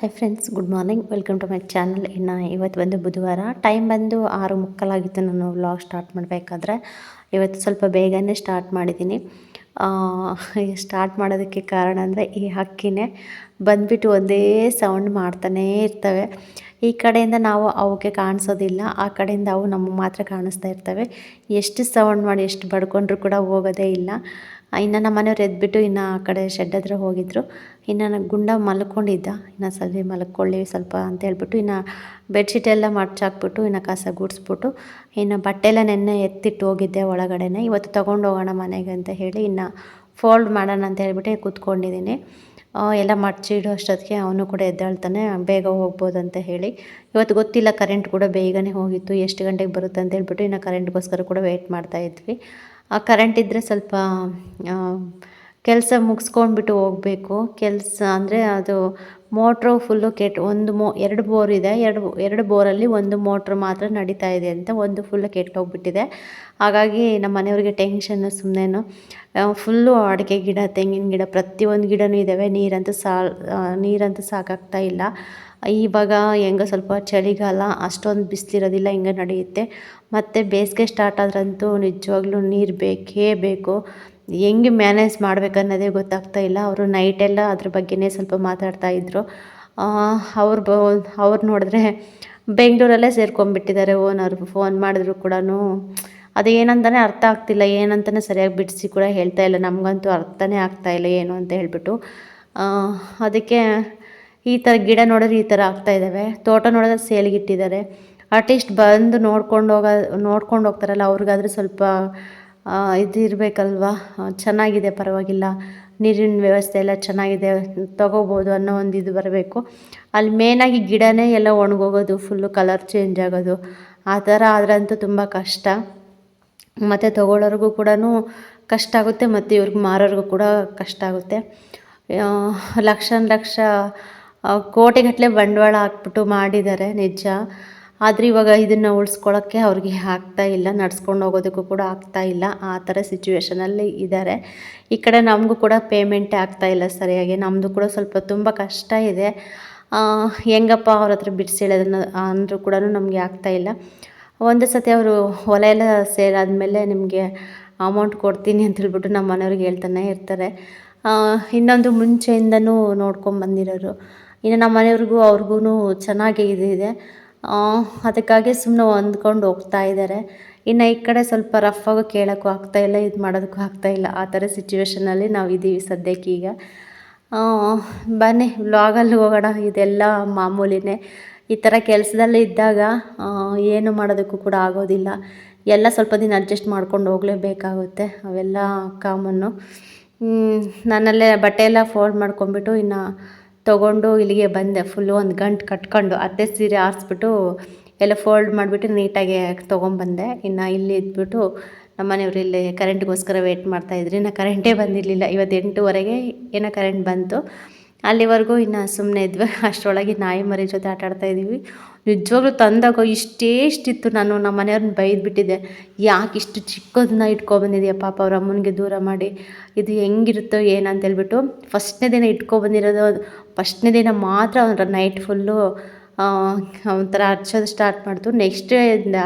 Hi friends, good morning. Welcome to my channel. ಇನ್ನು ಇವತ್ತು ಬಂದು ಬುಧವಾರ, ಟೈಮ್ ಬಂದು 6:30 ಆಗಿತ್ತು. ನಾನು ವ್ಲಾಗ್ ಸ್ಟಾರ್ಟ್ ಮಾಡಬೇಕಾದ್ರೆ ಇವತ್ತು ಸ್ವಲ್ಪ ಬೇಗನೆ ಸ್ಟಾರ್ಟ್ ಮಾಡಿದ್ದೀನಿ. ಸ್ಟಾರ್ಟ್ ಮಾಡೋದಕ್ಕೆ ಕಾರಣ ಅಂದರೆ ಈ ಹಕ್ಕಿನೇ ಬಂದುಬಿಟ್ಟು ಒಂದೇ ಸೌಂಡ್ ಮಾಡ್ತಾನೇ ಇರ್ತವೆ. ಈ ಕಡೆಯಿಂದ ನಾವು ಅವಕ್ಕೆ ಕಾಣಿಸೋದಿಲ್ಲ, ಆ ಕಡೆಯಿಂದ ಅವು ನಮಗೆ ಮಾತ್ರ ಕಾಣಿಸ್ತಾ ಇರ್ತವೆ. ಎಷ್ಟು ಸೌಂಡ್ ಮಾಡಿ ಎಷ್ಟು ಬಡ್ಕೊಂಡ್ರು ಕೂಡ ಹೋಗೋದೇ ಇಲ್ಲ. ಇನ್ನು ನಮ್ಮ ಮನೆಯವ್ರು ಎದ್ಬಿಟ್ಟು ಇನ್ನು ಆ ಕಡೆ ಶೆಡ್ ಹತ್ರ ಹೋಗಿದ್ದರು. ಇನ್ನು ನಾನು ಗುಂಡ ಮಲ್ಕೊಂಡಿದ್ದ, ಇನ್ನು ಸ್ವಲ್ಪ ಮಲ್ಕೊಳ್ಳಿ ಸ್ವಲ್ಪ ಅಂತ ಹೇಳ್ಬಿಟ್ಟು ಇನ್ನು ಬೆಡ್ಶೀಟ್ ಎಲ್ಲ ಮಡ್ಚಾಕ್ಬಿಟ್ಟು ಇನ್ನು ಕಸ ಗುಡಿಸ್ಬಿಟ್ಟು ಇನ್ನು ಬಟ್ಟೆ ಎಲ್ಲ ನೆನ್ನೆ ಎತ್ತಿಟ್ಟು ಹೋಗಿದ್ದೆ ಒಳಗಡೆನೆ. ಇವತ್ತು ತೊಗೊಂಡು ಹೋಗೋಣ ಮನೆಗೆ ಅಂತ ಹೇಳಿ ಇನ್ನು ಫೋಲ್ಡ್ ಮಾಡೋಣ ಅಂತ ಹೇಳ್ಬಿಟ್ಟು ಕೂತ್ಕೊಂಡಿದ್ದೀನಿ. ಎಲ್ಲ ಮಡ್ಚಿಡೋ ಅಷ್ಟೊತ್ತಿಗೆ ಅವನು ಕೂಡ ಎದ್ದೇಳ್ತಾನೆ, ಬೇಗ ಹೋಗ್ಬೋದು ಅಂತ ಹೇಳಿ. ಇವತ್ತು ಗೊತ್ತಿಲ್ಲ, ಕರೆಂಟ್ ಕೂಡ ಬೇಗನೆ ಹೋಗಿತ್ತು. ಎಷ್ಟು ಗಂಟೆಗೆ ಬರುತ್ತೆ ಅಂತ ಹೇಳ್ಬಿಟ್ಟು ಇನ್ನು ಕರೆಂಟ್ಗೋಸ್ಕರ ಕೂಡ ವೆಯ್ಟ್ ಮಾಡ್ತಾಯಿದ್ವಿ. ಆ ಕರೆಂಟ್ ಇದ್ದರೆ ಸ್ವಲ್ಪ ಕೆಲಸ ಮುಗಿಸ್ಕೊಂಡ್ಬಿಟ್ಟು ಹೋಗಬೇಕು. ಕೆಲಸ ಅಂದರೆ ಅದು ಮೋಟ್ರು ಫುಲ್ಲು ಒಂದು ಎರಡು ಬೋರ್ ಇದೆ. ಎರಡು ಬೋರಲ್ಲಿ ಒಂದು ಮೋಟ್ರ್ ಮಾತ್ರ ನಡೀತಾ ಇದೆ ಅಂತ, ಒಂದು ಫುಲ್ಲು ಕೆಟ್ಟೋಗ್ಬಿಟ್ಟಿದೆ. ಹಾಗಾಗಿ ನಮ್ಮ ಮನೆಯವ್ರಿಗೆ ಟೆನ್ಷನ್ನು. ಸುಮ್ಮನೆ ಫುಲ್ಲು ಅಡಿಕೆ ಗಿಡ, ತೆಂಗಿನ ಗಿಡ, ಪ್ರತಿಯೊಂದು ಗಿಡವೂ ಇದ್ದಾವೆ. ನೀರಂತೂ ಸಾಕಾಗ್ತಾ ಇಲ್ಲ. ಇವಾಗ ಹೆಂಗೋ ಸ್ವಲ್ಪ ಚಳಿಗಾಲ, ಅಷ್ಟೊಂದು ಬಿಸಿಲಿರೋದಿಲ್ಲ, ಹಿಂಗೆ ನಡೆಯುತ್ತೆ. ಮತ್ತು ಬೇಸಿಗೆ ಸ್ಟಾರ್ಟ್ ಆದ್ರಂತೂ ನಿಜವಾಗ್ಲೂ ನೀರು ಬೇಕೇ ಬೇಕು. ಹೆಂಗೆ ಮ್ಯಾನೇಜ್ ಮಾಡಬೇಕನ್ನೋದೇ ಗೊತ್ತಾಗ್ತಾ ಇಲ್ಲ. ಅವರು ನೈಟೆಲ್ಲ ಅದ್ರ ಬಗ್ಗೆನೇ ಸ್ವಲ್ಪ ಮಾತಾಡ್ತಾಯಿದ್ರು. ಅವ್ರು ನೋಡಿದ್ರೆ ಬೆಂಗಳೂರಲ್ಲೇ ಸೇರ್ಕೊಂಡ್ಬಿಟ್ಟಿದ್ದಾರೆ. ಓನರ್ ಫೋನ್ ಮಾಡಿದ್ರು ಕೂಡ ಅದು ಏನಂತಲೇ ಅರ್ಥ ಆಗ್ತಿಲ್ಲ, ಏನಂತಲೇ ಸರಿಯಾಗಿ ಬಿಡಿಸಿ ಕೂಡ ಹೇಳ್ತಾ ಇಲ್ಲ. ನಮಗಂತೂ ಅರ್ಥನೇ ಆಗ್ತಾಯಿಲ್ಲ ಏನು ಅಂತ ಹೇಳ್ಬಿಟ್ಟು. ಅದಕ್ಕೆ ಈ ಥರ ಗಿಡ ನೋಡಿದ್ರೆ ಈ ಥರ ಆಗ್ತಾಯಿದ್ದಾವೆ. ತೋಟ ನೋಡಿದ್ರೆ ಸೇಲ್ಗಿಟ್ಟಿದ್ದಾರೆ. ಅಟ್ಲೀಸ್ಟ್ ಬಂದು ನೋಡ್ಕೊಂಡು ಹೋಗ್ತಾರಲ್ಲ, ಅವ್ರಿಗಾದ್ರೆ ಸ್ವಲ್ಪ ಇದು ಇರಬೇಕಲ್ವ. ಚೆನ್ನಾಗಿದೆ, ಪರವಾಗಿಲ್ಲ, ನೀರಿನ ವ್ಯವಸ್ಥೆ ಎಲ್ಲ ಚೆನ್ನಾಗಿದೆ, ತೊಗೋಬೋದು ಅನ್ನೋ ಒಂದು ಇದು ಬರಬೇಕು. ಅಲ್ಲಿ ಮೇನಾಗಿ ಗಿಡನೇ ಎಲ್ಲ ಒಣಗೋಗೋದು, ಫುಲ್ಲು ಕಲರ್ ಚೇಂಜ್ ಆಗೋದು, ಆ ಥರ ಆದ್ರಂತೂ ತುಂಬ ಕಷ್ಟ. ಮತ್ತು ತೊಗೊಳೋರ್ಗೂ ಕೂಡ ಕಷ್ಟ ಆಗುತ್ತೆ, ಮತ್ತು ಇವ್ರಿಗೆ ಮಾರೋರ್ಗೂ ಕೂಡ ಕಷ್ಟ ಆಗುತ್ತೆ. ಲಕ್ಷ ಕೋಟಿಗಟ್ಟಲೆ ಬಂಡವಾಳ ಹಾಕ್ಬಿಟ್ಟು ಮಾಡಿದ್ದಾರೆ ನಿಜ. ಆದರೆ ಇವಾಗ ಇದನ್ನು ಉಳಿಸ್ಕೊಳ್ಳೋಕ್ಕೆ ಅವ್ರಿಗೆ ಆಗ್ತಾಯಿಲ್ಲ, ನಡ್ಸ್ಕೊಂಡು ಹೋಗೋದಕ್ಕೂ ಕೂಡ ಆಗ್ತಾಯಿಲ್ಲ. ಆ ಥರ ಸಿಚುವೇಷನಲ್ಲಿ ಇದ್ದಾರೆ. ಈ ಕಡೆ ನಮಗೂ ಕೂಡ ಪೇಮೆಂಟೇ ಆಗ್ತಾಯಿಲ್ಲ ಸರಿಯಾಗಿ. ನಮ್ಮದು ಕೂಡ ಸ್ವಲ್ಪ ತುಂಬ ಕಷ್ಟ ಇದೆ. ಹೆಂಗಪ್ಪ ಅವ್ರ ಹತ್ರ ಬಿಡಿಸಿಡೋದನ್ನು ಅಂದರೂ ಕೂಡ ನಮಗೆ ಆಗ್ತಾಯಿಲ್ಲ. ಒಂದು ಸತಿ ಅವರು ಹೊಲ ಎಲ್ಲ ಸೇರಾದ್ಮೇಲೆ ನಿಮಗೆ ಅಮೌಂಟ್ ಕೊಡ್ತೀನಿ ಅಂತ ಹೇಳ್ಬಿಟ್ಟು ನಮ್ಮ ಮನೆಯವ್ರಿಗೆ ಹೇಳ್ತಾನೆ ಇರ್ತಾರೆ. ಇನ್ನೊಂದು ಮುಂಚೆಯಿಂದನೂ ನೋಡ್ಕೊಂಬಂದಿರೋರು. ಇನ್ನು ನಮ್ಮ ಮನೆಯವ್ರಿಗೂ ಅವ್ರಿಗೂ ಚೆನ್ನಾಗಿ ಇದೆ. ಅದಕ್ಕಾಗಿ ಸುಮ್ಮನೆ ಹೊಂದ್ಕೊಂಡು ಹೋಗ್ತಾ ಇದ್ದಾರೆ. ಇನ್ನು ಈ ಕಡೆ ಸ್ವಲ್ಪ ರಫಾಗೂ ಕೇಳೋಕ್ಕೂ ಆಗ್ತಾಯಿಲ್ಲ, ಇದು ಮಾಡೋದಕ್ಕೂ ಆಗ್ತಾಯಿಲ್ಲ. ಆ ಥರ ಸಿಚುವೇಷನಲ್ಲಿ ನಾವು ಇದ್ದೀವಿ ಸದ್ಯಕ್ಕೀಗ. ಬನ್ನಿ ವ್ಲಾಗಲ್ಲಿ ಹೋಗೋಣ. ಇದೆಲ್ಲ ಮಾಮೂಲಿನೇ. ಈ ಥರ ಕೆಲಸದಲ್ಲಿ ಇದ್ದಾಗ ಏನು ಮಾಡೋದಕ್ಕೂ ಕೂಡ ಆಗೋದಿಲ್ಲ. ಎಲ್ಲ ಸ್ವಲ್ಪ ದಿನ ಅಡ್ಜಸ್ಟ್ ಮಾಡ್ಕೊಂಡು ಹೋಗಲೇಬೇಕಾಗುತ್ತೆ, ಅವೆಲ್ಲ ಕಾಮನ್ನು. ನನ್ನಲ್ಲೇ ಬಟ್ಟೆ ಎಲ್ಲ ಫೋಲ್ಡ್ ಮಾಡ್ಕೊಂಬಿಟ್ಟು ಇನ್ನು ತೊಗೊಂಡು ಇಲ್ಲಿಗೆ ಬಂದೆ. ಫುಲ್ಲು ಒಂದು ಗಂಟು ಕಟ್ಕೊಂಡು ಅತ್ತೆ ಸೀರೆ ಆರಿಸ್ಬಿಟ್ಟು ಎಲ್ಲ ಫೋಲ್ಡ್ ಮಾಡಿಬಿಟ್ಟು ನೀಟಾಗಿ ತೊಗೊಂಬಂದೆ. ಇನ್ನು ಇಲ್ಲಿ ಇದ್ಬಿಟ್ಟು ನಮ್ಮ ಮನೆಯವರು ಇಲ್ಲಿ ಕರೆಂಟ್ಗೋಸ್ಕರ ವೆಯ್ಟ್ ಮಾಡ್ತಾಯಿದ್ರಿ. ಇನ್ನು ಕರೆಂಟೇ ಬಂದಿರಲಿಲ್ಲ. ಇವತ್ತು 8:30ಗೆ ಏನೋ ಕರೆಂಟ್ ಬಂತು. ಅಲ್ಲಿವರೆಗೂ ಇನ್ನು ಸುಮ್ಮನೆ ಇದ್ವಿ. ಅಷ್ಟರೊಳಗೆ ನಾಯಿ ಮರಿ ಜೊತೆ ಆಟಾಡ್ತಾಯಿದ್ದೀವಿ. ನಿಜವಾಗ್ಲೂ ತಂದಾಗ ಇಷ್ಟೇಷ್ಟಿತ್ತು. ನಾನು ನಮ್ಮ ಮನೆಯವ್ರನ್ನ ಬೈದ್ಬಿಟ್ಟಿದ್ದೆ, ಯಾಕೆ ಇಷ್ಟು ಚಿಕ್ಕದನ್ನ ಇಟ್ಕೊಬಂದಿದೆಯಾ ಪಾಪ ಅವ್ರ ಅಮ್ಮನಿಗೆ ದೂರ ಮಾಡಿ, ಇದು ಹೆಂಗಿರುತ್ತೋ ಏನಂತ ಹೇಳ್ಬಿಟ್ಟು. ಫಸ್ಟ್ನೇ ದಿನ ಇಟ್ಕೊಬಂದಿರೋದು, ಫಸ್ಟ್ನೇ ದಿನ ಮಾತ್ರ ನೈಟ್ ಫುಲ್ಲು ಒಂಥರ ಹರ್ಚೋದು ಸ್ಟಾರ್ಟ್ ಮಾಡ್ತು. ನೆಕ್ಸ್ಟ್ ಡೇಯಿಂದ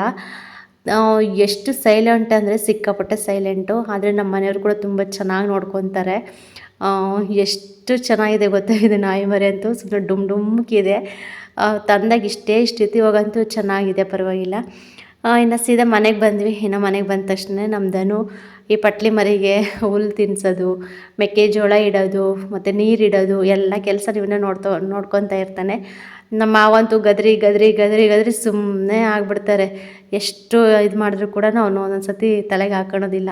ಎಷ್ಟು ಸೈಲೆಂಟ್ ಅಂದರೆ ಸಿಕ್ಕಾಪಟ್ಟೆ ಸೈಲೆಂಟು. ಆದರೆ ನಮ್ಮ ಮನೆಯವರು ಕೂಡ ತುಂಬ ಚೆನ್ನಾಗಿ ನೋಡ್ಕೊತಾರೆ. ಎಷ್ಟು ಚೆನ್ನಾಗಿದೆ ಗೊತ್ತಾ ಇದು ನಾಯಿ ಮರಿ ಅಂತೂ. ಸುಮ್ಮನೆ ಡುಮ್ಕಿದೆ. ತಂದಾಗ ಇಷ್ಟಿತ್ತು, ಇವಾಗಂತೂ ಚೆನ್ನಾಗಿದೆ, ಪರವಾಗಿಲ್ಲ. ಇನ್ನು ಸೀದಾ ಮನೆಗೆ ಬಂದ್ವಿ. ಇನ್ನು ಮನೆಗೆ ಬಂದ ತಕ್ಷಣ ನಮ್ದನು ಈ ಪಟ್ಲಿ ಮರಿಗೆ ಹುಲ್ಲು ತಿನ್ನಿಸೋದು, ಮೆಕ್ಕೆಜೋಳ ಇಡೋದು, ಮತ್ತು ನೀರಿಡೋದು ಎಲ್ಲ ಕೆಲಸ ಇವನ್ನೇ ನೋಡ್ಕೊತಾ ಇರ್ತಾನೆ. ನಮ್ಮ ಮಾವಂತೂ ಗದ್ರಿ ಸುಮ್ಮನೆ ಆಗಿಬಿಡ್ತಾರೆ. ಎಷ್ಟು ಇದು ಮಾಡಿದ್ರು ಕೂಡ ಅವನು ಒಂದೊಂದು ಸತಿ ತಲೆಗೆ ಹಾಕೊಳ್ಳೋದಿಲ್ಲ.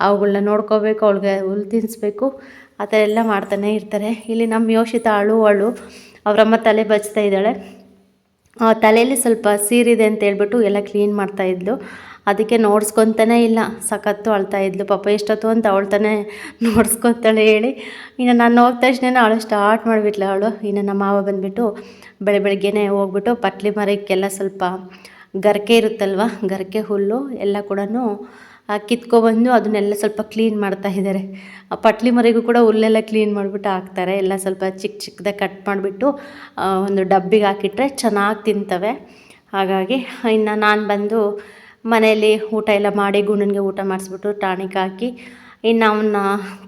ಅವುಗಳನ್ನ ನೋಡ್ಕೋಬೇಕು, ಅವಳಿಗೆ ಹುಲ್ಲು ತಿನ್ನಿಸ್ಬೇಕು, ಆ ಥರ ಎಲ್ಲ ಮಾಡ್ತಾನೆ ಇರ್ತಾರೆ. ಇಲ್ಲಿ ನಮ್ಮ ಯೋಷಿತ ಅಳು ಅವರಮ್ಮ ತಲೆ ಬಚ್ತಾ ಇದ್ದಾಳೆ. ತಲೆಯಲ್ಲಿ ಸ್ವಲ್ಪ ಸೀರಿದೆ ಅಂತ ಹೇಳ್ಬಿಟ್ಟು ಎಲ್ಲ ಕ್ಲೀನ್ ಮಾಡ್ತಾಯಿದ್ಲು. ಅದಕ್ಕೆ ನೋಡ್ಸ್ಕೊತಾನೇ ಇಲ್ಲ, ಸಖತ್ತು ಅಳ್ತಾಯಿದ್ಲು. ಪಾಪ ಎಷ್ಟೊತ್ತು ಅಂತ ಅವಳ್ತಾನೆ ನೋಡ್ಸ್ಕೊತಾಳೆ ಹೇಳಿ. ಇನ್ನು ನಾನು ಹೋದ ತಕ್ಷಣ ಅವಳು ಸ್ಟಾರ್ಟ್ ಮಾಡಿಬಿಟ್ಲು ಅವಳು. ಇನ್ನು ನಮ್ಮ ಮಾವ ಬಂದುಬಿಟ್ಟು ಬೆಳಗ್ಗೆನೇ ಹೋಗ್ಬಿಟ್ಟು ಪಟ್ಲಿ ಮರಕ್ಕೆಲ್ಲ ಸ್ವಲ್ಪ ಗರಿಕೆ ಇರುತ್ತಲ್ವ, ಗರಿಕೆ ಹುಲ್ಲು ಎಲ್ಲ ಕೂಡ ಕಿತ್ಕೊಬಂದು ಅದನ್ನೆಲ್ಲ ಸ್ವಲ್ಪ ಕ್ಲೀನ್ ಮಾಡ್ತಾ ಇದ್ದಾರೆ. ಪಟ್ಲಿ ಮರಿಗೂ ಕೂಡ ಹುಲ್ಲೆಲ್ಲ ಕ್ಲೀನ್ ಮಾಡಿಬಿಟ್ಟು ಹಾಕ್ತಾರೆ. ಎಲ್ಲ ಸ್ವಲ್ಪ ಚಿಕ್ಕ ಚಿಕ್ಕದಾಗಿ ಕಟ್ ಮಾಡಿಬಿಟ್ಟು ಒಂದು ಡಬ್ಬಿಗೆ ಹಾಕಿಟ್ರೆ ಚೆನ್ನಾಗಿ ತಿಂತವೆ. ಹಾಗಾಗಿ ಇನ್ನು ನಾನು ಬಂದು ಮನೆಯಲ್ಲಿ ಊಟ ಎಲ್ಲ ಮಾಡಿ ಗುಂಡನಿಗೆ ಊಟ ಮಾಡಿಸ್ಬಿಟ್ಟು ಟಾನಿಕ್ ಹಾಕಿ ಇನ್ನು ಅವನ್ನ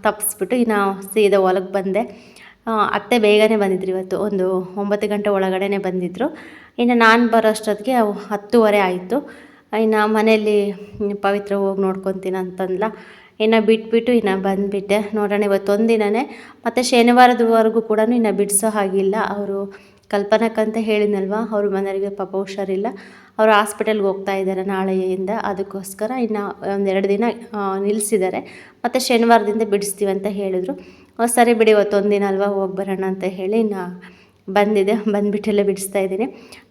ತಪ್ಪಿಸ್ಬಿಟ್ಟು ಇನ್ನು ಸೀದಾ ಹೊಲಕ್ಕೆ ಬಂದೆ. ಅತ್ತೆ ಬೇಗನೆ ಬಂದಿದ್ರು ಇವತ್ತು, ಒಂದು 9 ಗಂಟೆ ಒಳಗಡೆ ಬಂದಿದ್ದರು. ಇನ್ನು ನಾನು ಬರೋ ಅಷ್ಟೊತ್ತಿಗೆ 10:30 ಆಯಿತು. ಇನ್ನು ಮನೆಯಲ್ಲಿ ಪವಿತ್ರ ಹೋಗಿ ನೋಡ್ಕೊತೀನಿ ಅಂತಂದ್ಲ. ಇನ್ನು ಬಿಟ್ಬಿಟ್ಟು ಇನ್ನು ಬಂದುಬಿಟ್ಟೆ. ನೋಡೋಣ ಇವತ್ತೊಂದು ದಿನವೇ, ಮತ್ತು ಶನಿವಾರದವರೆಗೂ ಕೂಡ ಇನ್ನು ಬಿಡಿಸೋ ಹಾಗಿಲ್ಲ. ಅವರು ಕಲ್ಪನಕ್ಕಂತ ಹೇಳಿದ್ನಲ್ವ, ಅವ್ರ ಮನೆಯವರಿಗೆ ಪಾಪ ಹುಷಾರಿಲ್ಲ, ಅವರು ಹಾಸ್ಪಿಟಲ್ಗೆ ಹೋಗ್ತಾ ಇದ್ದಾರೆ ನಾಳೆಯಿಂದ. ಅದಕ್ಕೋಸ್ಕರ ಇನ್ನು 1-2 ದಿನ ನಿಲ್ಲಿಸಿದ್ದಾರೆ. ಮತ್ತು ಶನಿವಾರದಿಂದ ಬಿಡಿಸ್ತೀವಿ ಅಂತ ಹೇಳಿದರು. ಸರಿ ಬಿಡಿ ಇವತ್ತೊಂದು ದಿನ ಅಲ್ವಾ, ಹೋಗಿ ಬರೋಣ ಅಂತ ಹೇಳಿ ಇನ್ನು ಬಂದಿದೆ. ಬಂದುಬಿಟ್ಟೆಲ್ಲ ಬಿಡಿಸ್ತಾ ಇದ್ದೀನಿ.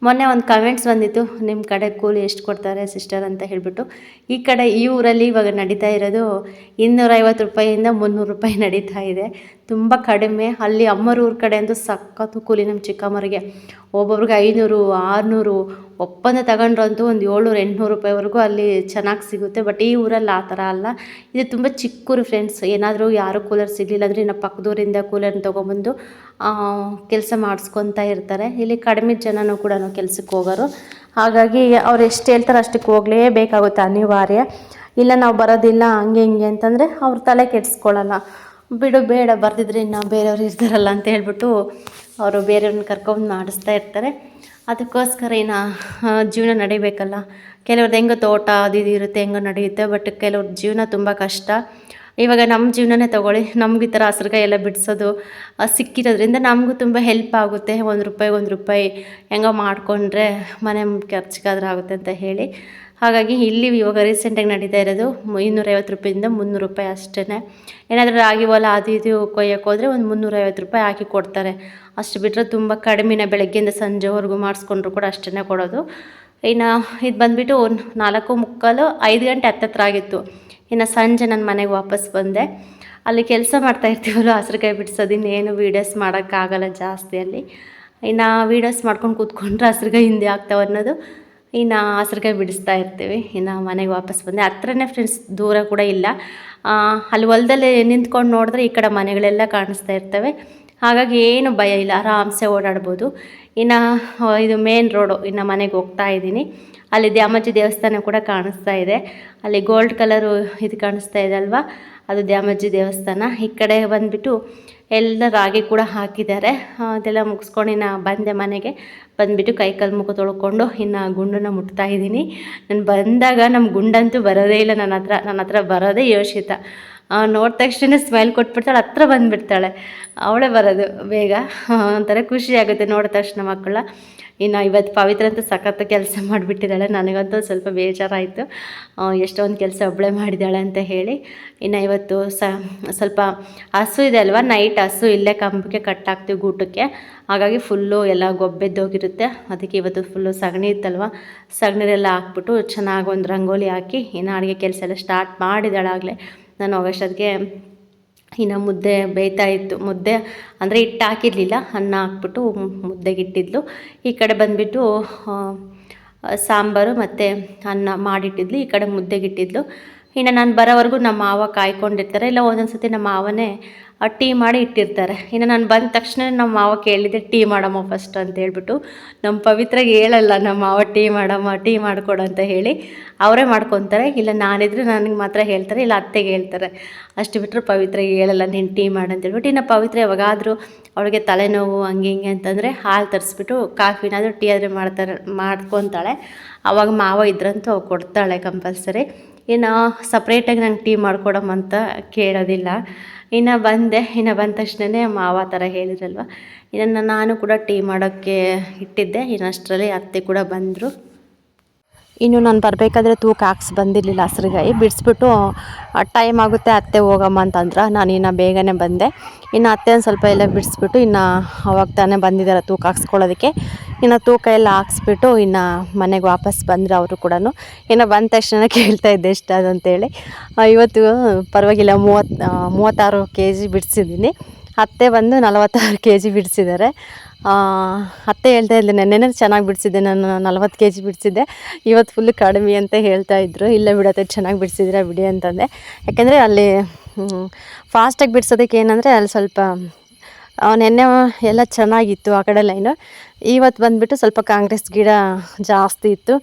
ಮೊನ್ನೆ ಒಂದು ಕಮೆಂಟ್ಸ್ ಬಂದಿತ್ತು, ನಿಮ್ಮ ಕಡೆ ಕೂಲಿ ಎಷ್ಟು ಕೊಡ್ತಾರೆ ಸಿಸ್ಟರ್ ಅಂತ ಹೇಳಿಬಿಟ್ಟು. ಈ ಕಡೆ ಈ ಊರಲ್ಲಿ ಇವಾಗ ನಡೀತಾ ಇರೋದು 250 ರೂಪಾಯಿಯಿಂದ 300 ರೂಪಾಯಿ ನಡೀತಾ ಇದೆ, ತುಂಬ ಕಡಿಮೆ. ಅಲ್ಲಿ ಅಮ್ಮರ ಊರ ಕಡೆ ಅಂತೂ ಸಖತ್ತು ಕೂಲಿ. ನಮ್ಮ ಚಿಕ್ಕಮ್ಮರಿಗೆ ಒಬ್ಬೊಬ್ರಿಗೆ 500, 600, ಒಪ್ಪಂದ ತಗೊಂಡ್ರಂತೂ ಒಂದು 700-800 ರೂಪಾಯಿವರೆಗೂ ಅಲ್ಲಿ ಚೆನ್ನಾಗಿ ಸಿಗುತ್ತೆ. ಬಟ್ ಈ ಊರಲ್ಲಿ ಆ ಥರ ಅಲ್ಲ. ಇದು ತುಂಬ ಚಿಕ್ಕೂರು ಫ್ರೆಂಡ್ಸ್. ಏನಾದರೂ ಯಾರು ಕೂಲರ್ ಸಿಗಲಿಲ್ಲ ಅಂದರೆ ಇನ್ನು ಪಕ್ಕದೂರಿಂದ ಕೂಲರ್ನ ತೊಗೊಬಂದು ಕೆಲಸ ಮಾಡಿಸ್ಕೊತಾ ಇರ್ತಾರೆ. ಇಲ್ಲಿ ಕಡಿಮೆ ಜನನೂ ಕೂಡ ಕೆಲಸಕ್ಕೆ ಹೋಗೋರು. ಹಾಗಾಗಿ ಅವ್ರು ಎಷ್ಟು ಹೇಳ್ತಾರೆ ಅಷ್ಟಕ್ಕೆ ಹೋಗಲೇಬೇಕಾಗುತ್ತೆ, ಅನಿವಾರ್ಯ. ಇಲ್ಲ ನಾವು ಬರೋದಿಲ್ಲ ಹಂಗೆ ಹಿಂಗೆ ಅಂತಂದರೆ ಅವ್ರ ತಲೆ ಕೆಡಿಸ್ಕೊಳ್ಳಲ್ಲ. ಬಿಡು ಬೇಡ ಬರ್ದಿದ್ರೆ ಇನ್ನು ಬೇರೆಯವ್ರು ಇರ್ತಾರಲ್ಲ ಅಂತ ಹೇಳ್ಬಿಟ್ಟು ಅವರು ಬೇರೆಯವ್ರನ್ನ ಕರ್ಕೊಂಡು ಮಾಡಿಸ್ತಾ ಇರ್ತಾರೆ. ಅದಕ್ಕೋಸ್ಕರ ಇನ್ನು ಜೀವನ ನಡಿಬೇಕಲ್ಲ. ಕೆಲವ್ರದ್ದು ಹೆಂಗೋ ತೋಟ ಅದು ಇದು ಇರುತ್ತೆ, ಹೆಂಗೋ ನಡೆಯುತ್ತೆ. ಬಟ್ ಕೆಲವ್ರ ಜೀವನ ತುಂಬ ಕಷ್ಟ. ಇವಾಗ ನಮ್ಮ ಜೀವನನೇ ತೊಗೊಳ್ಳಿ, ನಮ್ಗೆ ಈ ಥರ ಹಸ್ರುಗಾಯಿ ಎಲ್ಲ ಬಿಡಿಸೋದು ಸಿಕ್ಕಿರೋದ್ರಿಂದ ನಮಗೂ ತುಂಬ ಹೆಲ್ಪ್ ಆಗುತ್ತೆ. ₹1 ಹೆಂಗೋ ಮಾಡಿಕೊಂಡ್ರೆ ಮನೆ ಖರ್ಚಿಗಾದ್ರೂ ಆಗುತ್ತೆ ಅಂತ ಹೇಳಿ. ಹಾಗಾಗಿ ಇಲ್ಲಿ ಇವಾಗ ರೀಸೆಂಟಾಗಿ ನಡೀತಾ ಇರೋದು 250 ರೂಪಾಯಿಂದ 300 ರೂಪಾಯಿ ಅಷ್ಟೇ. ಏನಾದರೂ ರಾಗಿ ಹೊಲ ಅದು ಇದು ಕೊಯ್ಯೋಕೆ ಹೋದರೆ ಒಂದು 350 ರೂಪಾಯಿ ಹಾಕಿ ಕೊಡ್ತಾರೆ. ಅಷ್ಟು ಬಿಟ್ಟರೆ ತುಂಬ ಕಡಿಮೆನೇ. ಬೆಳಗ್ಗೆಯಿಂದ ಸಂಜೆವರೆಗೂ ಮಾಡಿಸ್ಕೊಂಡ್ರು ಕೂಡ ಅಷ್ಟೇ ಕೊಡೋದು. ಇನ್ನು ಇದು ಬಂದುಬಿಟ್ಟು 4:45, 5 ಗಂಟೆ ಹತ್ತತ್ರ ಆಗಿತ್ತು. ಇನ್ನು ಸಂಜೆ ನನ್ನ ಮನೆಗೆ ವಾಪಸ್ ಬಂದೆ. ಅಲ್ಲಿ ಕೆಲಸ ಮಾಡ್ತಾಯಿರ್ತೀವಲ್ಲ, ಹಸ್ರುಕಾಯಿ ಬಿಡಿಸೋದು, ಇನ್ನೇನು ವೀಡಿಯೋಸ್ ಮಾಡೋಕ್ಕಾಗಲ್ಲ ಜಾಸ್ತಿ ಅಲ್ಲಿ. ಇನ್ನು ವೀಡಿಯೋಸ್ ಮಾಡ್ಕೊಂಡು ಕೂತ್ಕೊಂಡ್ರೆ ಹಸ್ರುಕಾಯಿ ಹಿಂದೆ ಆಗ್ತಾವೆ ಅನ್ನೋದು. ಇನ್ನು ಹಸ್ರುಕಾಯಿ ಬಿಡಿಸ್ತಾ ಇರ್ತೀವಿ. ಇನ್ನು ಮನೆಗೆ ವಾಪಸ್ ಬಂದೆ. ಹತ್ರನೇ ಫ್ರೆಂಡ್ಸ್, ದೂರ ಕೂಡ ಇಲ್ಲ. ಅಲ್ಲಿ ಹೊಲದಲ್ಲಿ ನಿಂತ್ಕೊಂಡು ನೋಡಿದ್ರೆ ಈ ಕಡೆ ಮನೆಗಳೆಲ್ಲ ಕಾಣಿಸ್ತಾ ಇರ್ತವೆ. ಹಾಗಾಗಿ ಏನು ಭಯ ಇಲ್ಲ, ಆರಾಮ್ಸೆ ಓಡಾಡ್ಬೋದು. ಇನ್ನು ಇದು ಮೇನ್ ರೋಡು. ಇನ್ನು ಮನೆಗೆ ಹೋಗ್ತಾ ಇದ್ದೀನಿ. ಅಲ್ಲಿ ದ್ಯಾಮಜ್ಜಿ ದೇವಸ್ಥಾನ ಕೂಡ ಕಾಣಿಸ್ತಾ ಇದೆ. ಅಲ್ಲಿ ಗೋಲ್ಡ್ ಕಲರು ಇದು ಕಾಣಿಸ್ತಾ ಇದೆ ಅಲ್ವಾ, ಅದು ದ್ಯಾಮಜ್ಜಿ ದೇವಸ್ಥಾನ. ಈ ಕಡೆ ಬಂದುಬಿಟ್ಟು ಎಲ್ಲ ರಾಗಿ ಕೂಡ ಹಾಕಿದ್ದಾರೆ. ಅದೆಲ್ಲ ಮುಗಿಸ್ಕೊಂಡು ಇನ್ನು ಬಂದೆ ಮನೆಗೆ. ಬಂದುಬಿಟ್ಟು ಕೈಕಾಲು ಮುಖ ತೊಳ್ಕೊಂಡು ಇನ್ನು ಗುಂಡನ್ನ ಮುಟ್ತಾ ಇದ್ದೀನಿ. ನಾನು ಬಂದಾಗ ನಮ್ಮ ಗುಂಡಂತೂ ಬರೋದೇ ಇಲ್ಲ ನನ್ನ ಹತ್ರ ಬರೋದೇ ಯೋಷಿತ. ನೋಡಿದ ತಕ್ಷಣ ಸ್ಮೈಲ್ ಕೊಟ್ಬಿಡ್ತಾಳೆ, ಹತ್ರ ಬಂದುಬಿಡ್ತಾಳೆ. ಅವಳೇ ಬರೋದು ಬೇಗ. ಒಂಥರ ಖುಷಿ ಆಗುತ್ತೆ ನೋಡಿದ ತಕ್ಷಣ ಮಕ್ಕಳ. ಇನ್ನು ಇವತ್ತು ಪವಿತ್ರ ಅಂತೂ ಸಖತ್ತು ಕೆಲಸ ಮಾಡಿಬಿಟ್ಟಿದ್ದಾಳೆ. ನನಗಂತೂ ಸ್ವಲ್ಪ ಬೇಜಾರಾಯಿತು, ಎಷ್ಟೊಂದು ಕೆಲಸ ಒಬ್ಬಳೇ ಮಾಡಿದ್ದಾಳೆ ಅಂತ ಹೇಳಿ. ಇನ್ನು ಇವತ್ತು ಸ್ವಲ್ಪ ಹಸು ಇದೆ ಅಲ್ವಾ, ನೈಟ್ ಹಸು ಇಲ್ಲೇ ಕಂಬಕ್ಕೆ ಕಟ್ಟಾಕ್ತೀವಿ ಗೂಟಕ್ಕೆ. ಹಾಗಾಗಿ ಫುಲ್ಲು ಎಲ್ಲ ಗೊಬ್ಬೆದ್ದೋಗಿರುತ್ತೆ. ಅದಕ್ಕೆ ಇವತ್ತು ಫುಲ್ಲು ಸಗಣಿ ಇತ್ತಲ್ವ, ಸಗಣಿರೆಲ್ಲ ಹಾಕ್ಬಿಟ್ಟು ಚೆನ್ನಾಗಿ ಒಂದು ರಂಗೋಲಿ ಹಾಕಿ ಇನ್ನು ಅಡುಗೆ ಕೆಲಸ ಎಲ್ಲ ಸ್ಟಾರ್ಟ್ ಮಾಡಿದ್ದಾಳಾಗಲೇ. ನಾನು ಹೋಗೋಷ್ಟೊತ್ತಿಗೆ ಇನ್ನು ಮುದ್ದೆ ಬೇಯ್ತಾ ಇತ್ತು. ಮುದ್ದೆ ಅಂದರೆ ಹಿಟ್ಟು ಹಾಕಿರಲಿಲ್ಲ, ಅನ್ನ ಹಾಕ್ಬಿಟ್ಟು ಮುದ್ದೆಗೆ ಇಟ್ಟಿದ್ಲು. ಈ ಕಡೆ ಬಂದುಬಿಟ್ಟು ಸಾಂಬಾರು ಮತ್ತು ಅನ್ನ ಮಾಡಿಟ್ಟಿದ್ಲು. ಈ ಕಡೆ ಮುದ್ದೆಗೆ ಇಟ್ಟಿದ್ಲು. ಇನ್ನು ನಾನು ಬರೋವರೆಗೂ ನಮ್ಮ ಮಾವ ಕಾಯ್ಕೊಂಡಿರ್ತಾರೆ. ಇಲ್ಲ ಒಂದೊಂದು ಸತಿ ನಮ್ಮ ಮಾವನೇ ಟೀ ಮಾಡಿ ಇಟ್ಟಿರ್ತಾರೆ. ಇನ್ನು ನಾನು ಬಂದ ತಕ್ಷಣ ನಮ್ಮ ಮಾವ ಕೇಳಿದೆ, ಟೀ ಮಾಡಮ್ಮ ಫಸ್ಟ್ ಅಂತ ಹೇಳ್ಬಿಟ್ಟು. ನಮ್ಮ ಪವಿತ್ರಾಗೆ ಹೇಳಲ್ಲ ನಮ್ಮ ಮಾವ ಟೀ ಮಾಡಮ್ಮ, ಟೀ ಮಾಡಿಕೊಡು ಅಂತ ಹೇಳಿ. ಅವರೇ ಮಾಡ್ಕೊತಾರೆ. ಇಲ್ಲ ನಾನಿದ್ರೆ ನನಗೆ ಮಾತ್ರ ಹೇಳ್ತಾರೆ, ಇಲ್ಲ ಅತ್ತೆಗೆ ಹೇಳ್ತಾರೆ. ಅಷ್ಟು ಬಿಟ್ಟರೆ ಪವಿತ್ರಾಗೆ ಹೇಳಲ್ಲ, ನೀನು ಟೀ ಮಾಡು ಅಂತ ಹೇಳ್ಬಿಟ್ಟು. ಇನ್ನು ಪವಿತ್ರ ಯಾವಾಗಾದರೂ ಅವಳಿಗೆ ತಲೆನೋವು ಹಂಗೆ ಹಿಂಗೆ ಅಂತಂದರೆ ಹಾಲು ತರಿಸ್ಬಿಟ್ಟು ಕಾಫಿನಾದರೂ ಟೀ ಆದರೆ ಮಾಡ್ಕೊತಾಳೆ. ಆವಾಗ ಮಾವ ಇದ್ರಂತೂ ಅವ್ರು ಕೊಡ್ತಾಳೆ ಕಂಪಲ್ಸರಿ. ಇನ್ನು ಸಪ್ರೇಟಾಗಿ ನಂಗೆ ಟೀ ಮಾಡಿಕೊಡಮ್ಮ ಅಂತ ಕೇಳೋದಿಲ್ಲ. ಇನ್ನು ಬಂದೆ. ಇನ್ನು ಬಂದ ತಕ್ಷಣವೇ ಮಾವ ಥರ ಹೇಳಿದ್ರಲ್ವ, ಇನ್ನು ನಾನು ಕೂಡ ಟೀ ಮಾಡೋಕ್ಕೆ ಇಟ್ಟಿದ್ದೆ. ಇನ್ನು ಅಷ್ಟರಲ್ಲಿ ಅತ್ತೆ ಕೂಡ ಬಂದರು. ಇನ್ನು ನಾನು ಬರಬೇಕಾದ್ರೆ ತೂಕ ಹಾಕ್ಸಿ ಬಂದಿರಲಿಲ್ಲ ಹಸ್ರುಗಾಯಿ. ಬಿಡಿಸ್ಬಿಟ್ಟು ಟೈಮ್ ಆಗುತ್ತೆ ಅತ್ತೆ ಹೋಗಮ್ಮ ಅಂತಂದ್ರೆ ನಾನು ಇನ್ನು ಬೇಗನೆ ಬಂದೆ. ಇನ್ನು ಅತ್ತೆ ಒಂದು ಸ್ವಲ್ಪ ಎಲ್ಲ ಬಿಡಿಸ್ಬಿಟ್ಟು ಇನ್ನು ಅವಾಗ ತಾನೇ ಬಂದಿದ್ದಾರೆ ತೂಕ ಹಾಕ್ಸ್ಕೊಳ್ಳೋದಕ್ಕೆ. ಇನ್ನು ತೂಕ ಎಲ್ಲ ಹಾಕ್ಸ್ಬಿಟ್ಟು ಇನ್ನು ಮನೆಗೆ ವಾಪಸ್ ಬಂದರು ಅವರು ಕೂಡ. ಇನ್ನು ಬಂದ ತಕ್ಷಣ ಕೇಳ್ತಾ ಇದ್ದೆ ಎಷ್ಟು ಅದಂತೇಳಿ. ಇವತ್ತು ಪರವಾಗಿಲ್ಲ 36 kg ಬಿಡಿಸಿದ್ದೀನಿ. ಅತ್ತೆ ಬಂದು 46 kg ಬಿಡಿಸಿದ್ದಾರೆ. ಅತ್ತೆ ಹೇಳ್ತಾ ಇದ್ದೆ, ನೆನ್ನೆನೇ ಚೆನ್ನಾಗಿ ಬಿಡಿಸಿದ್ದೆ, ನಾನು 40 kg ಬಿಡಿಸಿದ್ದೆ, ಇವತ್ತು ಫುಲ್ಲು ಕಡಿಮೆ ಅಂತ ಹೇಳ್ತಾ ಇದ್ರು. ಇಲ್ಲ ಬಿಡತ್ತೆ, ಚೆನ್ನಾಗಿ ಬಿಡಿಸಿದ್ದೀರಾ ಬಿಡಿ ಅಂತಂದೆ. ಯಾಕೆಂದರೆ ಅಲ್ಲಿ ಫಾಸ್ಟಾಗಿ ಬಿಡಿಸೋದಕ್ಕೆ ಏನಂದರೆ ಅಲ್ಲಿ ಸ್ವಲ್ಪ ನೆನ್ನೆ ಎಲ್ಲ ಚೆನ್ನಾಗಿತ್ತು ಆ ಕಡೆ ಲೈನು. ಇವತ್ತು ಬಂದುಬಿಟ್ಟು ಸ್ವಲ್ಪ ಕಾಂಗ್ರೆಸ್ ಗಿಡ ಜಾಸ್ತಿ ಇತ್ತು,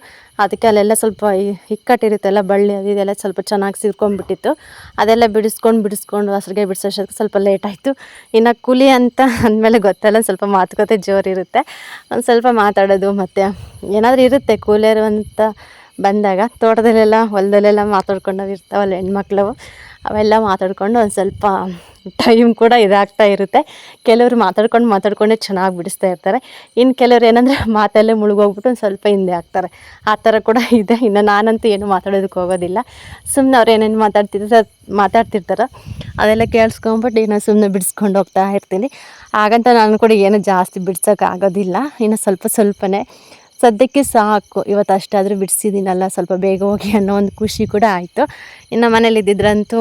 ಅದಕ್ಕೆ ಅಲ್ಲೆಲ್ಲ ಸ್ವಲ್ಪ ಇಕ್ಕಟ್ಟಿರುತ್ತೆಲ್ಲ ಬಳ್ಳಿ ಅದು ಇದೆಲ್ಲ ಸ್ವಲ್ಪ ಚೆನ್ನಾಗಿ ಸಿರ್ಕೊಂಡ್ಬಿಟ್ಟಿತ್ತು. ಅದೆಲ್ಲ ಬಿಡಿಸ್ಕೊಂಡು ಹಸ್ರಿಗೆ ಬಿಡಿಸೋಷ್ಟಕ್ಕೆ ಸ್ವಲ್ಪ ಲೇಟ್ ಆಯಿತು. ಇನ್ನು ಕೂಲಿ ಅಂತ ಅಂದಮೇಲೆ ಗೊತ್ತಲ್ಲ, ಸ್ವಲ್ಪ ಮಾತುಕತೆ ಜೋರಿರುತ್ತೆ. ಒಂದು ಸ್ವಲ್ಪ ಮಾತಾಡೋದು, ಮತ್ತು ಏನಾದರೂ ಇರುತ್ತೆ ಕೂಲಿಯರು ಅಂತ ಬಂದಾಗ. ತೋಟದಲ್ಲೆಲ್ಲ ಹೊಲದಲ್ಲೆಲ್ಲ ಮಾತಾಡ್ಕೊಂಡು ಇರ್ತಾವಲ್ಲ ಹೆಣ್ಮಕ್ಳು, ಅವೆಲ್ಲ ಮಾತಾಡ್ಕೊಂಡು ಒಂದು ಸ್ವಲ್ಪ ಟೈಮ್ ಕೂಡ ಇದಾಗ್ತಾ ಇರುತ್ತೆ. ಕೆಲವರು ಮಾತಾಡ್ಕೊಂಡೇ ಚೆನ್ನಾಗಿ ಬಿಡಿಸ್ತಾ ಇರ್ತಾರೆ. ಇನ್ನು ಕೆಲವ್ರು ಏನಂದರೆ ಮಾತಲ್ಲೇ ಮುಳುಗೋಗ್ಬಿಟ್ಟು ಒಂದು ಸ್ವಲ್ಪ ಹಿಂದೆ ಆಗ್ತಾರೆ. ಆ ಥರ ಕೂಡ ಇದೆ. ಇನ್ನು ನಾನಂತೂ ಏನು ಮಾತಾಡೋದಕ್ಕೆ ಹೋಗೋದಿಲ್ಲ. ಸುಮ್ಮನೆ ಅವ್ರು ಏನೇನು ಮಾತಾಡ್ತಿರ್ತಾರೋ ಅದೆಲ್ಲ ಕೇಳಿಸ್ಕೊಂಬಿಟ್ಟು ಇನ್ನೂ ಸುಮ್ಮನೆ ಬಿಡಿಸ್ಕೊಂಡು ಹೋಗ್ತಾ ಇರ್ತೀನಿ. ಹಾಗಂತ ನಾನು ಕೂಡ ಏನು ಜಾಸ್ತಿ ಬಿಡ್ಸೋಕ್ಕಾಗೋದಿಲ್ಲ. ಇನ್ನು ಸ್ವಲ್ಪನೇ ಸದ್ಯಕ್ಕೆ ಸಾಕು, ಇವತ್ತು ಅಷ್ಟಾದರೂ ಬಿಡಿಸಿದ್ದೀನಲ್ಲ, ಸ್ವಲ್ಪ ಬೇಗ ಹೋಗಿ ಅನ್ನೋ ಒಂದು ಖುಷಿ ಕೂಡ ಆಯಿತು. ಇನ್ನು ಮನೇಲಿ ಇದ್ದಿದ್ರಂತೂ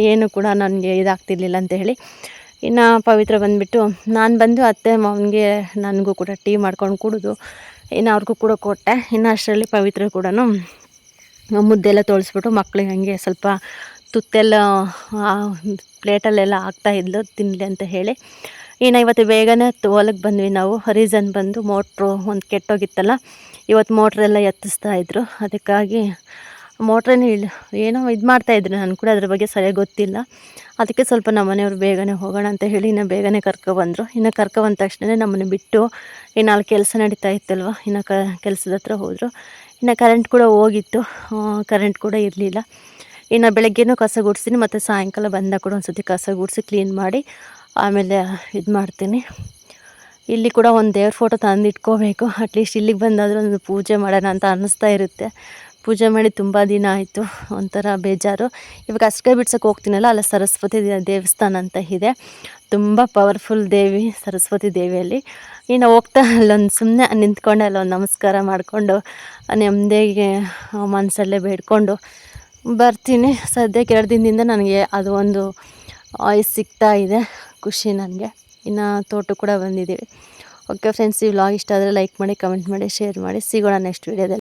ಏನು ಕೂಡ ನನಗೆ ಇದಾಗ್ತಿರ್ಲಿಲ್ಲ ಅಂತ ಹೇಳಿ. ಇನ್ನು ಪವಿತ್ರ ಬಂದುಬಿಟ್ಟು ನಾನು ಬಂದು ಅತ್ತೆ ಮಾವನಿಗೆ ನನಗೂ ಕೂಡ ಟೀ ಮಾಡ್ಕೊಂಡು ಕುಡಿದು ಇನ್ನು ಅವ್ರಿಗೂ ಕೂಡ ಕೊಟ್ಟೆ. ಇನ್ನು ಅಷ್ಟರಲ್ಲಿ ಪವಿತ್ರ ಕೂಡ ಮುದ್ದೆಲ್ಲ ತೋಳಿಸ್ಬಿಟ್ಟು ಮಕ್ಕಳಿಗೆ ಹಂಗೆ ಸ್ವಲ್ಪ ತುತ್ತೆಲ್ಲ ಪ್ಲೇಟಲ್ಲೆಲ್ಲ ಹಾಕ್ತಾಯಿದ್ಲು ತಿನ್ನಲಿ ಅಂತ ಹೇಳಿ. ಇನ್ನು ಇವತ್ತು ಬೇಗನೆ ಹೊಲಕ್ಕೆ ಬಂದ್ವಿ ನಾವು. ರೀಸನ್ ಬಂದು ಮೋಟ್ರು ಒಂದು ಕೆಟ್ಟೋಗಿತ್ತಲ್ಲ, ಇವತ್ತು ಮೋಟ್ರೆಲ್ಲ ಎತ್ತಿಸ್ತಾಯಿದ್ರು. ಅದಕ್ಕಾಗಿ ಮೋಟ್ರೇನು ಏನೋ ಇದು ಮಾಡ್ತಾಯಿದ್ರು, ನನಗೆ ಕೂಡ ಅದ್ರ ಬಗ್ಗೆ ಸರಿಯಾಗಿ ಗೊತ್ತಿಲ್ಲ. ಅದಕ್ಕೆ ಸ್ವಲ್ಪ ನಮ್ಮ ಮನೆಯವರು ಬೇಗನೆ ಹೋಗೋಣ ಅಂತ ಹೇಳಿ ಇನ್ನು ಬೇಗನೆ ಕರ್ಕೊಬಂದರು. ಇನ್ನು ಕರ್ಕೊಬಂದ ತಕ್ಷಣ ನಮ್ಮನ್ನು ಬಿಟ್ಟು ಇನ್ನು ಅಲ್ಲಿ ಕೆಲಸ ನಡೀತಾ ಇತ್ತಲ್ವ, ಇನ್ನು ಕೆಲಸದ ಹತ್ರ ಹೋದರು. ಇನ್ನು ಕರೆಂಟ್ ಕೂಡ ಹೋಗಿತ್ತು, ಕರೆಂಟ್ ಕೂಡ ಇರಲಿಲ್ಲ. ಇನ್ನು ಬೆಳಗ್ಗೆನೂ ಕಸ ಗುಡಿಸ್ತೀನಿ, ಮತ್ತು ಸಾಯಂಕಾಲ ಬಂದಾಗ ಕೂಡ ಒಂದು ಸತಿ ಕಸ ಗುಡಿಸಿ ಕ್ಲೀನ್ ಮಾಡಿ ಆಮೇಲೆ ಇದು ಮಾಡ್ತೀನಿ. ಇಲ್ಲಿ ಕೂಡ ಒಂದು ದೇವ್ರ ಫೋಟೋ ತಂದು ಇಟ್ಕೋಬೇಕು. ಅಟ್ಲೀಸ್ಟ್ ಇಲ್ಲಿಗೆ ಬಂದಾದರೂ ಒಂದು ಪೂಜೆ ಮಾಡೋಣ ಅಂತ ಅನ್ನಿಸ್ತಾ ಇರುತ್ತೆ. ಪೂಜೆ ಮಾಡಿ ತುಂಬ ದಿನ ಆಯಿತು, ಒಂಥರ ಬೇಜಾರು. ಇವಾಗ ಹಸ್ಕಾಯಿ ಬಿಡ್ಸೋಕೆ ಹೋಗ್ತೀನಲ್ಲ, ಅಲ್ಲಿ ಸರಸ್ವತಿ ದೇವಸ್ಥಾನ ಅಂತ ಇದೆ, ತುಂಬ ಪವರ್ಫುಲ್ ದೇವಿ ಸರಸ್ವತಿ ದೇವಿಯಲ್ಲಿ. ಇನ್ನು ಹೋಗ್ತಾ ಅಲ್ಲೊಂದು ಸುಮ್ಮನೆ ನಿಂತ್ಕೊಂಡೆ ಅಲ್ಲೊಂದು ನಮಸ್ಕಾರ ಮಾಡಿಕೊಂಡು ನೆಮ್ಮದಿಗೆ ಮನಸ್ಸಲ್ಲೇ ಬೇಡ್ಕೊಂಡು ಬರ್ತೀನಿ. ಸದ್ಯಕ್ಕೆ 2 ದಿನದಿಂದ ನನಗೆ ಅದು ಒಂದು ಸಿಗ್ತಾ ಇದೆ ಖುಷಿ ನನಗೆ. ಇನ್ನು ತೋಟಕ್ಕೆ ಕೂಡ ಬಂದಿದ್ದೀವಿ. ಓಕೆ ಫ್ರೆಂಡ್ಸ್, ಈ ವ್ಲಾಗ್ ಇಷ್ಟ ಆದರೆ ಲೈಕ್ ಮಾಡಿ, ಕಮೆಂಟ್ ಮಾಡಿ, ಶೇರ್ ಮಾಡಿ. ಸಿಗೋಣ ನೆಕ್ಸ್ಟ್ ವೀಡಿಯೋದಲ್ಲಿ.